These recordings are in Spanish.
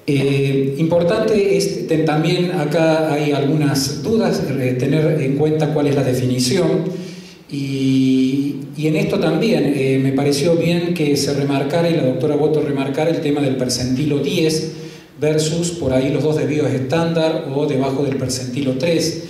Importante es, también acá hay algunas dudas, tener en cuenta cuál es la definición y en esto también me pareció bien que se remarcara, y la doctora Boto remarcara, el tema del percentilo 10 versus por ahí los dos desvíos estándar o debajo del percentilo 3,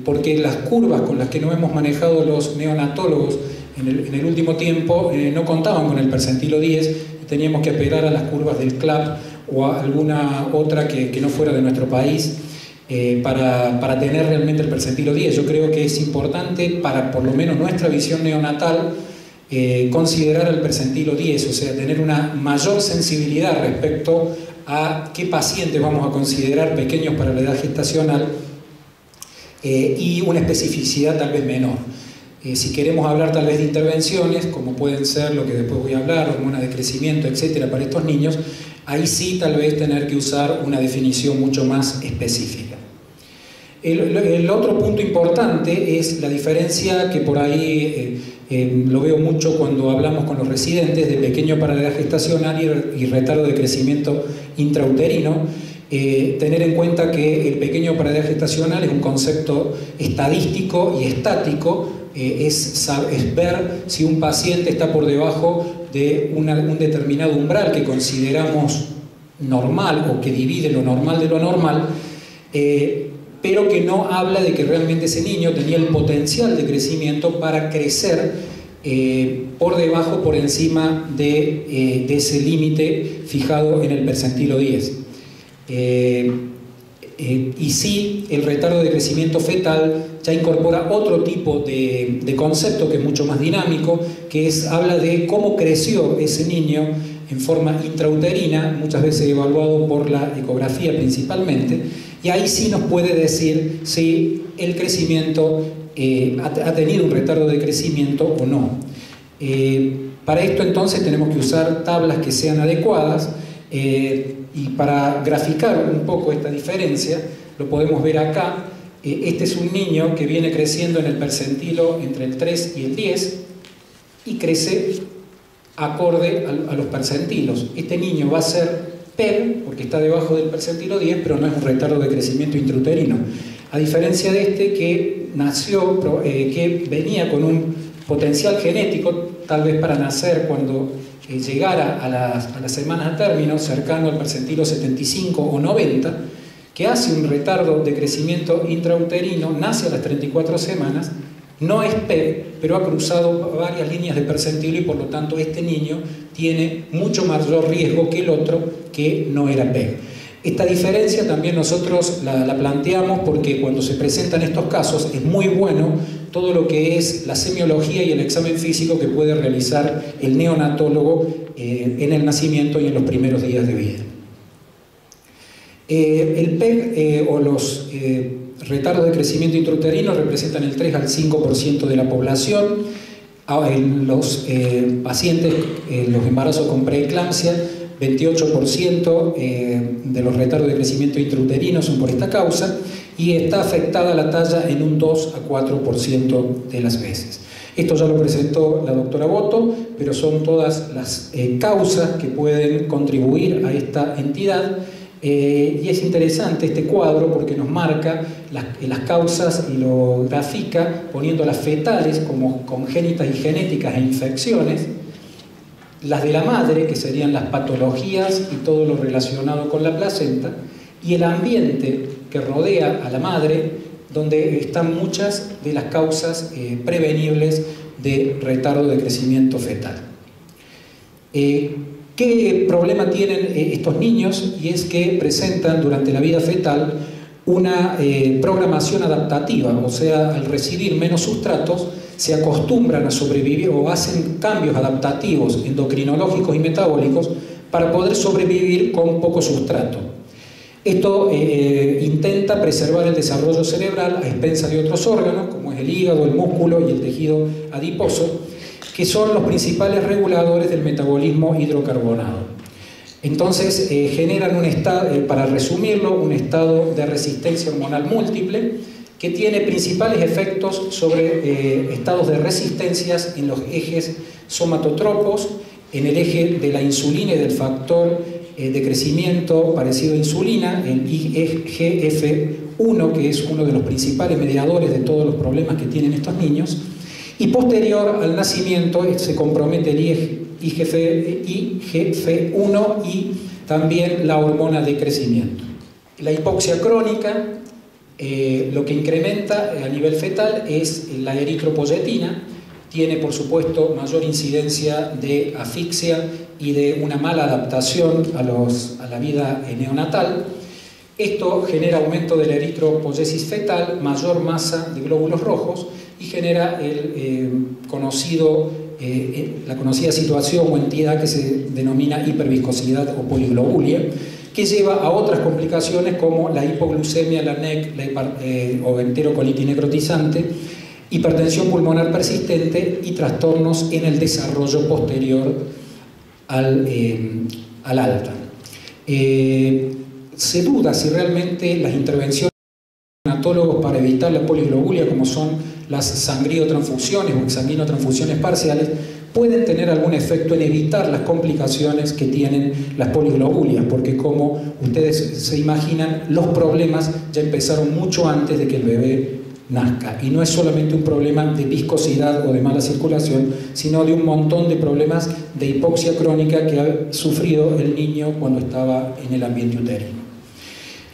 porque las curvas con las que nos hemos manejado los neonatólogos en el último tiempo no contaban con el percentilo 10, teníamos que apelar a las curvas del CLAP o a alguna otra que no fuera de nuestro país para tener realmente el percentilo 10. Yo creo que es importante para por lo menos nuestra visión neonatal considerar el percentilo 10, o sea, tener una mayor sensibilidad respecto a qué pacientes vamos a considerar pequeños para la edad gestacional y una especificidad tal vez menor. Si queremos hablar tal vez de intervenciones, como pueden ser lo que después voy a hablar, hormonas de crecimiento, etcétera, para estos niños, ahí sí tal vez tener que usar una definición mucho más específica. El otro punto importante es la diferencia que por ahí lo veo mucho cuando hablamos con los residentes de pequeño para la edad gestacional y retardo de crecimiento intrauterino. Tener en cuenta que el pequeño para la edad gestacional es un concepto estadístico y estático. Es ver si un paciente está por debajo de un determinado umbral que consideramos normal o que divide lo normal de lo normal, pero que no habla de que realmente ese niño tenía el potencial de crecimiento para crecer por debajo, por encima de ese límite fijado en el percentilo 10. Y sí, el retardo de crecimiento fetal ya incorpora otro tipo de concepto que es mucho más dinámico, que habla de cómo creció ese niño en forma intrauterina, muchas veces evaluado por la ecografía principalmente, y ahí sí nos puede decir si el crecimiento ha tenido un retardo de crecimiento o no. Para esto entonces tenemos que usar tablas que sean adecuadas, y para graficar un poco esta diferencia, lo podemos ver acá. Este es un niño que viene creciendo en el percentilo entre el 3 y el 10 y crece acorde a los percentilos. Este niño va a ser PEG porque está debajo del percentilo 10, pero no es un retardo de crecimiento intrauterino. A diferencia de este que nació, que venía con un potencial genético, tal vez para nacer cuando llegara a las semanas a término, cercano al percentilo 75 o 90, que hace un retardo de crecimiento intrauterino, nace a las 34 semanas, no es PEG, pero ha cruzado varias líneas de percentilo y por lo tanto este niño tiene mucho mayor riesgo que el otro que no era PEG. Esta diferencia también nosotros la planteamos porque cuando se presentan estos casos es muy bueno todo lo que es la semiología y el examen físico que puede realizar el neonatólogo en el nacimiento y en los primeros días de vida. El PEG o los retardos de crecimiento intrauterino representan el 3 al 5% de la población. En los pacientes, los embarazos con preeclampsia, 28% de los retardos de crecimiento intrauterino son por esta causa y está afectada la talla en un 2 a 4% de las veces. Esto ya lo presentó la doctora Boto, pero son todas las causas que pueden contribuir a esta entidad. Y es interesante este cuadro porque nos marca las causas y lo grafica poniendo las fetales como congénitas y genéticas e infecciones, las de la madre, que serían las patologías y todo lo relacionado con la placenta, y el ambiente que rodea a la madre, donde están muchas de las causas prevenibles de retardo de crecimiento fetal. ¿Qué problema tienen estos niños? Y es que presentan durante la vida fetal una programación adaptativa, o sea, al recibir menos sustratos se acostumbran a sobrevivir o hacen cambios adaptativos endocrinológicos y metabólicos para poder sobrevivir con poco sustrato. Esto intenta preservar el desarrollo cerebral a expensas de otros órganos, como es el hígado, el músculo y el tejido adiposo, que son los principales reguladores del metabolismo hidrocarbonado. Entonces generan un estado, para resumirlo, un estado de resistencia hormonal múltiple que tiene principales efectos sobre estados de resistencias en los ejes somatotropos, en el eje de la insulina y del factor de crecimiento parecido a insulina, el IGF-1, que es uno de los principales mediadores de todos los problemas que tienen estos niños, y posterior al nacimiento se compromete el IGF-1 y también la hormona de crecimiento. La hipoxia crónica lo que incrementa a nivel fetal es la eritropoyetina, tiene por supuesto mayor incidencia de asfixia y de una mala adaptación a la vida neonatal. Esto genera aumento de la eritropoyesis fetal, mayor masa de glóbulos rojos y genera la conocida situación o entidad que se denomina hiperviscosidad o poliglobulia, que lleva a otras complicaciones como la hipoglucemia, la NEC o enterocolitis necrotizante, hipertensión pulmonar persistente y trastornos en el desarrollo posterior al alta. Se duda si realmente las intervenciones de neonatólogos para evitar la poliglobulia, como son las sangriotransfusiones o exsanguinotransfusiones parciales, pueden tener algún efecto en evitar las complicaciones que tienen las poliglobulias, porque como ustedes se imaginan, los problemas ya empezaron mucho antes de que el bebé nazca, y no es solamente un problema de viscosidad o de mala circulación, sino de un montón de problemas de hipoxia crónica que ha sufrido el niño cuando estaba en el ambiente uterino.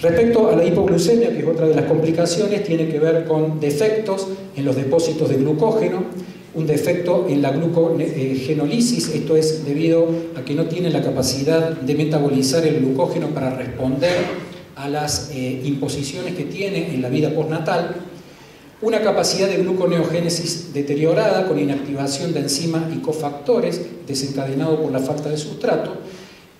Respecto a la hipoglucemia, que es otra de las complicaciones, tiene que ver con defectos en los depósitos de glucógeno, un defecto en la glucogenólisis, esto es debido a que no tiene la capacidad de metabolizar el glucógeno para responder a las imposiciones que tiene en la vida postnatal, una capacidad de gluconeogénesis deteriorada con inactivación de enzimas y cofactores desencadenado por la falta de sustrato,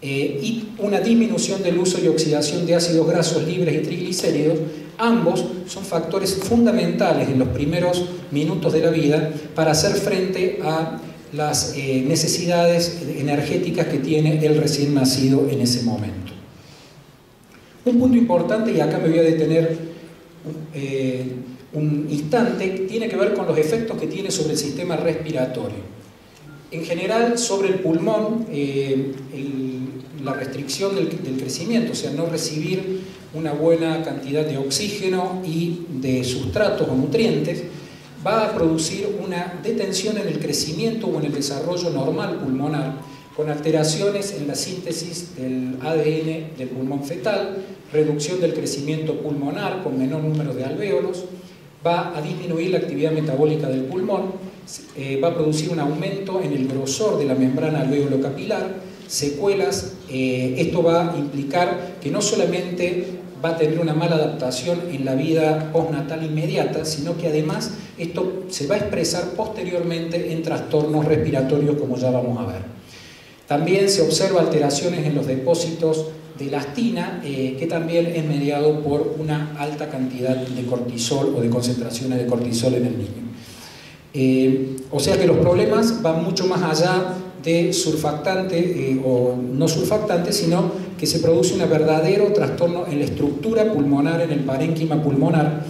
y una disminución del uso y oxidación de ácidos grasos libres y triglicéridos. Ambos son factores fundamentales en los primeros minutos de la vida para hacer frente a las necesidades energéticas que tiene el recién nacido en ese momento. Un punto importante, y acá me voy a detener un instante, tiene que ver con los efectos que tiene sobre el sistema respiratorio. En general, sobre el pulmón, la restricción del crecimiento, o sea, no recibir una buena cantidad de oxígeno y de sustratos o nutrientes, va a producir una detención en el crecimiento o en el desarrollo normal pulmonar, con alteraciones en la síntesis del ADN del pulmón fetal, reducción del crecimiento pulmonar con menor número de alvéolos, va a disminuir la actividad metabólica del pulmón, va a producir un aumento en el grosor de la membrana alveolo-capilar, secuelas. Esto va a implicar que no solamente va a tener una mala adaptación en la vida postnatal inmediata, sino que además esto se va a expresar posteriormente en trastornos respiratorios, como ya vamos a ver. También se observa alteraciones en los depósitos de elastina, que también es mediado por una alta cantidad de cortisol o de concentraciones de cortisol en el niño. O sea que los problemas van mucho más allá de surfactante o no surfactante, sino que se produce un verdadero trastorno en la estructura pulmonar, en el parénquima pulmonar,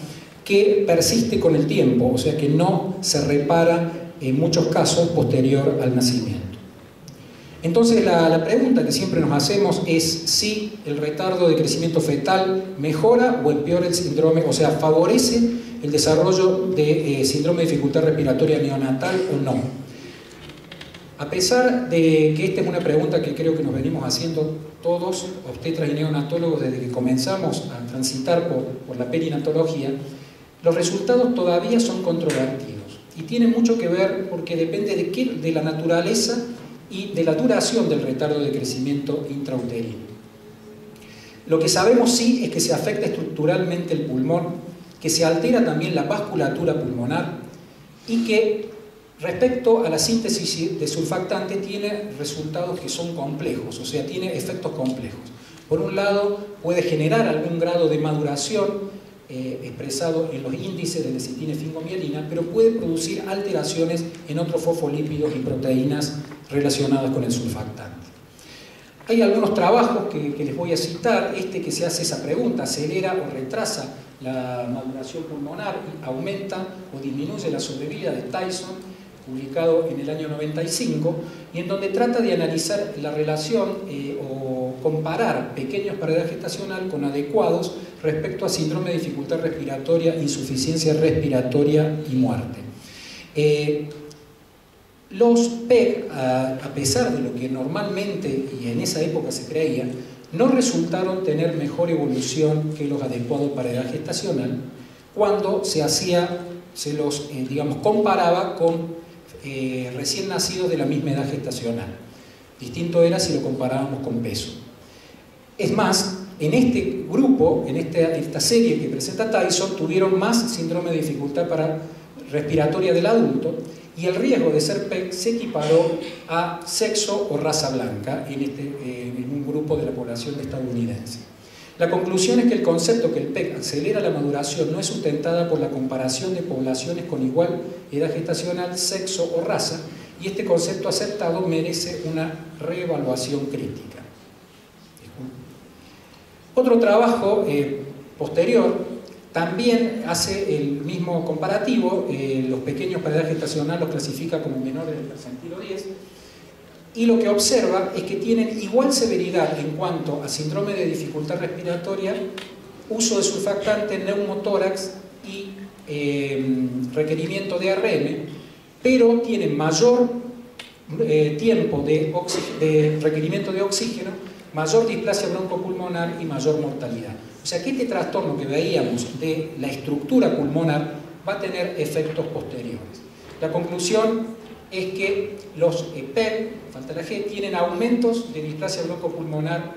que persiste con el tiempo, o sea que no se repara en muchos casos posterior al nacimiento. Entonces la pregunta que siempre nos hacemos es si el retardo de crecimiento fetal mejora o empeora el síndrome, o sea, favorece el desarrollo de síndrome de dificultad respiratoria neonatal o no. A pesar de que esta es una pregunta que creo que nos venimos haciendo todos, obstetras y neonatólogos, desde que comenzamos a transitar por la perinatología, los resultados todavía son controvertidos y tienen mucho que ver porque depende de la naturaleza y de la duración del retardo de crecimiento intrauterino. Lo que sabemos sí es que se afecta estructuralmente el pulmón, que se altera también la vasculatura pulmonar y que respecto a la síntesis de surfactante tiene resultados que son complejos, o sea, tiene efectos complejos. Por un lado, puede generar algún grado de maduración expresado en los índices de lecitina y fingomielina, pero puede producir alteraciones en otros fosfolípidos y proteínas relacionadas con el surfactante. Hay algunos trabajos que les voy a citar, que se hace esa pregunta: ¿acelera o retrasa la maduración pulmonar? ¿Aumenta o disminuye la sobrevida? De Tyson, publicado en el año 95, y en donde trata de analizar la relación o comparar pequeños para edad gestacional con adecuados respecto a síndrome de dificultad respiratoria, insuficiencia respiratoria y muerte. Los PEG, a pesar de lo que normalmente y en esa época se creía, no resultaron tener mejor evolución que los adecuados para edad gestacional cuando se los comparaba con recién nacidos de la misma edad gestacional. Distinto era si lo comparábamos con peso. Es más, en este grupo, en esta serie que presenta Tyson, tuvieron más síndrome de dificultad respiratoria del adulto, y el riesgo de ser PEG se equiparó a sexo o raza blanca en un grupo de la población estadounidense. La conclusión es que el concepto que el PEG acelera la maduración no es sustentada por la comparación de poblaciones con igual edad gestacional, sexo o raza, y este concepto aceptado merece una reevaluación crítica. Otro trabajo posterior también hace el mismo comparativo. Los pequeños para edad gestacional los clasifica como menores del percentilo 10, y lo que observa es que tienen igual severidad en cuanto a síndrome de dificultad respiratoria, uso de surfactante, neumotórax y requerimiento de ARM, pero tienen mayor tiempo de requerimiento de oxígeno, mayor displasia broncopulmonar y mayor mortalidad. O sea que este trastorno que veíamos de la estructura pulmonar va a tener efectos posteriores. La conclusión es que los PEG, falta la G, tienen aumentos de displasia broncopulmonar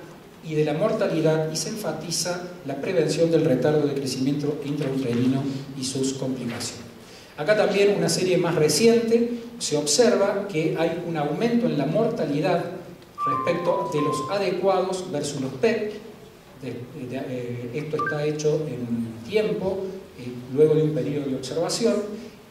y de la mortalidad, y se enfatiza la prevención del retardo de crecimiento intrauterino y sus complicaciones. Acá también una serie más reciente se observa que hay un aumento en la mortalidad respecto de los adecuados versus los PEG. Esto está hecho en tiempo, luego de un periodo de observación,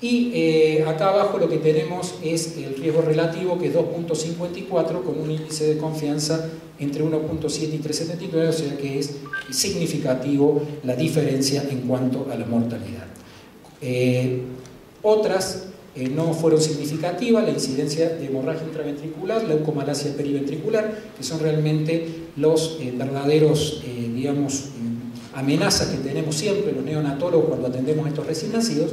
y acá abajo lo que tenemos es el riesgo relativo, que es 2.54, con un índice de confianza entre 1.7 y 3.79, o sea que es significativo la diferencia en cuanto a la mortalidad. Otras no fueron significativas: la incidencia de hemorragia intraventricular, leucomalacia periventricular, que son realmente los verdaderos, amenazas que tenemos siempre los neonatólogos cuando atendemos a estos recién nacidos.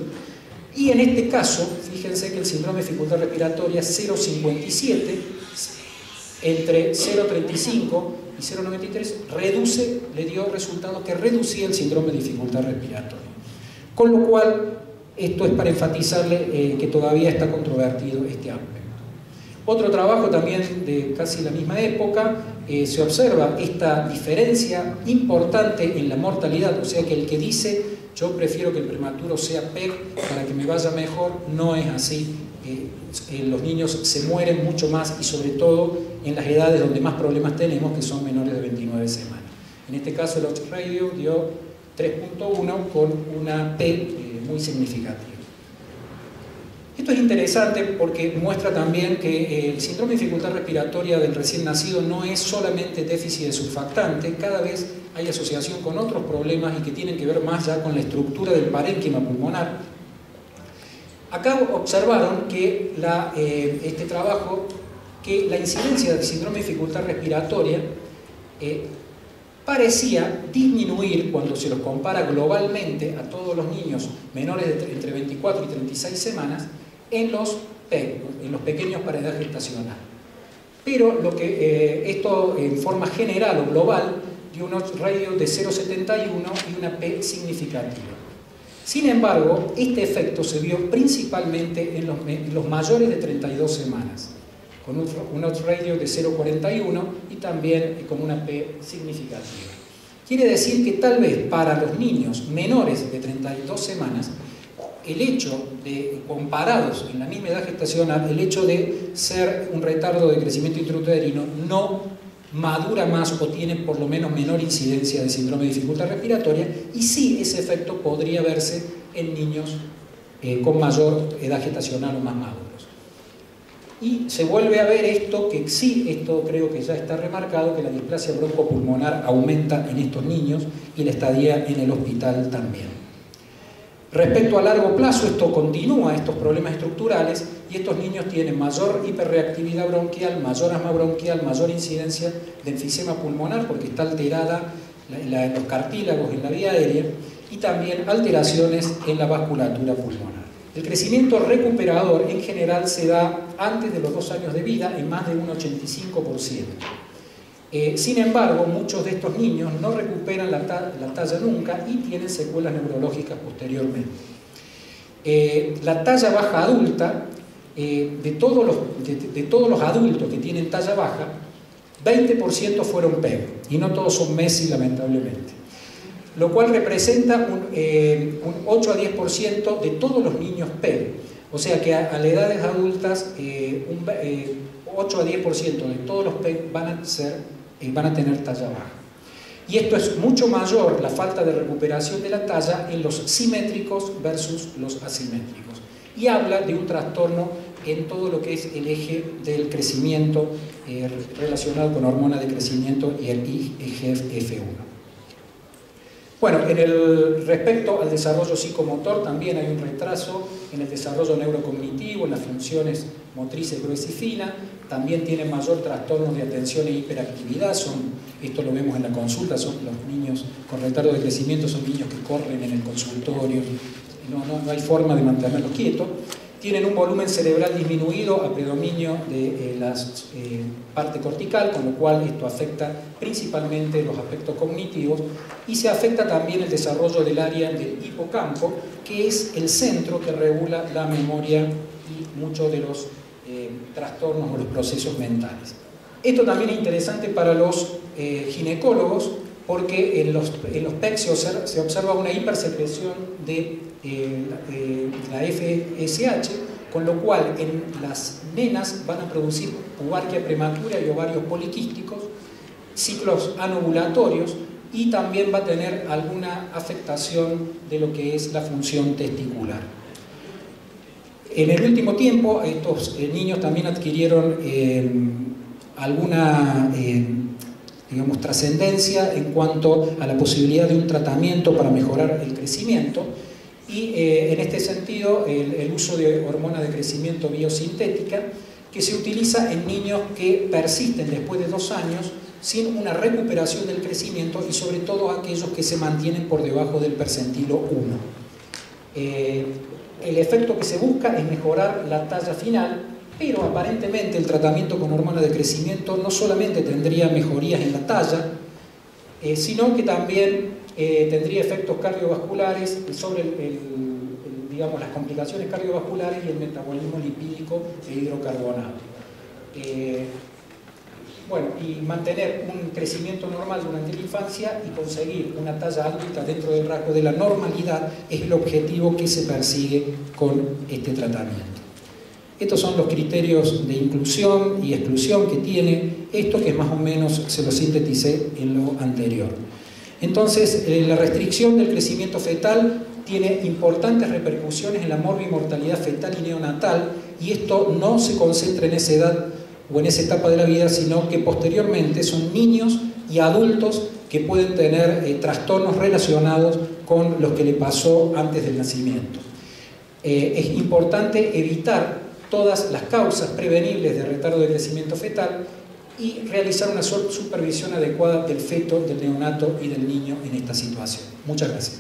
Y en este caso, fíjense que el síndrome de dificultad respiratoria 0,57 entre 0,35 y 0,93 le dio resultado que reducía el síndrome de dificultad respiratoria. Con lo cual, esto es para enfatizarle que todavía está controvertido este aspecto. Otro trabajo también de casi la misma época, se observa esta diferencia importante en la mortalidad, o sea que el que dice yo prefiero que el prematuro sea PEG para que me vaya mejor, no es así. Los niños se mueren mucho más, y sobre todo en las edades donde más problemas tenemos, que son menores de 29 semanas. En este caso el Ox Radio dio 3.1 con una P muy significativa. Esto es interesante porque muestra también que el síndrome de dificultad respiratoria del recién nacido no es solamente déficit de surfactante, cada vez hay asociación con otros problemas y que tienen que ver más ya con la estructura del parénquima pulmonar. Acá observaron que este trabajo, que la incidencia del síndrome de dificultad respiratoria parecía disminuir cuando se los compara globalmente a todos los niños menores de entre 24 y 36 semanas en los PEG, en los pequeños para edad gestacional. Pero esto en forma general o global dio unos radios de 0,71 y una P significativa. Sin embargo, este efecto se vio principalmente en los mayores de 32 semanas, con un odds ratio de 0,41 y también con una P significativa. Quiere decir que tal vez para los niños menores de 32 semanas, el hecho de, comparados en la misma edad gestacional, el hecho de ser un retardo de crecimiento intrauterino no madura más o tiene por lo menos menor incidencia de síndrome de dificultad respiratoria, y sí ese efecto podría verse en niños con mayor edad gestacional o más maduros. Y se vuelve a ver esto, que sí, esto creo que ya está remarcado, que la displasia broncopulmonar aumenta en estos niños y la estadía en el hospital también. Respecto a largo plazo, esto continúa, estos problemas estructurales, y estos niños tienen mayor hiperreactividad bronquial, mayor asma bronquial, mayor incidencia de enfisema pulmonar porque está alterada los cartílagos en la vía aérea, y también alteraciones en la vasculatura pulmonar. El crecimiento recuperador en general se da antes de los 2 años de vida en más de un 85%. Sin embargo, muchos de estos niños no recuperan la talla nunca y tienen secuelas neurológicas posteriormente. La talla baja adulta, de todos los adultos que tienen talla baja, 20% fueron PEG, y no todos son Messi, lamentablemente. Lo cual representa un 8 a 10% de todos los niños PEG. O sea que a las edades adultas, 8 a 10% de todos los PEG van a tener talla baja. Y esto es mucho mayor, la falta de recuperación de la talla, en los simétricos versus los asimétricos. Y habla de un trastorno en todo lo que es el eje del crecimiento relacionado con hormona de crecimiento y el IGF-1. Bueno, respecto al desarrollo psicomotor también hay un retraso en el desarrollo neurocognitivo, en las funciones motrices gruesa y fina. También tienen mayor trastorno de atención e hiperactividad. Esto lo vemos en la consulta, son los niños con retardo de crecimiento, son niños que corren en el consultorio, no hay forma de mantenerlos quietos. Tienen un volumen cerebral disminuido a predominio de la parte cortical, con lo cual esto afecta principalmente los aspectos cognitivos, y se afecta también el desarrollo del área del hipocampo, que es el centro que regula la memoria y muchos de los trastornos o los procesos mentales. Esto también es interesante para los ginecólogos, porque en los PEC se observa una hipersecreción de la FSH, con lo cual en las nenas van a producir pubarquia prematura y ovarios poliquísticos, ciclos anovulatorios, y también va a tener alguna afectación de lo que es la función testicular. En el último tiempo, estos niños también adquirieron alguna digamos, trascendencia en cuanto a la posibilidad de un tratamiento para mejorar el crecimiento, y en este sentido el uso de hormona de crecimiento biosintética, que se utiliza en niños que persisten después de 2 años sin una recuperación del crecimiento, y sobre todo aquellos que se mantienen por debajo del percentilo 1. El efecto que se busca es mejorar la talla final, pero aparentemente el tratamiento con hormona de crecimiento no solamente tendría mejorías en la talla, sino que también tendría efectos cardiovasculares sobre digamos, las complicaciones cardiovasculares y el metabolismo lipídico e hidrocarbonato. Bueno, y mantener un crecimiento normal durante la infancia y conseguir una talla adulta dentro del rasgo de la normalidad es el objetivo que se persigue con este tratamiento. Estos son los criterios de inclusión y exclusión que tiene esto, que más o menos se lo sinteticé en lo anterior. Entonces, la restricción del crecimiento fetal tiene importantes repercusiones en la morbimortalidad fetal y neonatal, y esto no se concentra en esa edad o en esa etapa de la vida, sino que posteriormente son niños y adultos que pueden tener trastornos relacionados con los que le pasó antes del nacimiento. Es importante evitar todas las causas prevenibles de retardo de crecimiento fetal y realizar una supervisión adecuada del feto, del neonato y del niño en esta situación. Muchas gracias.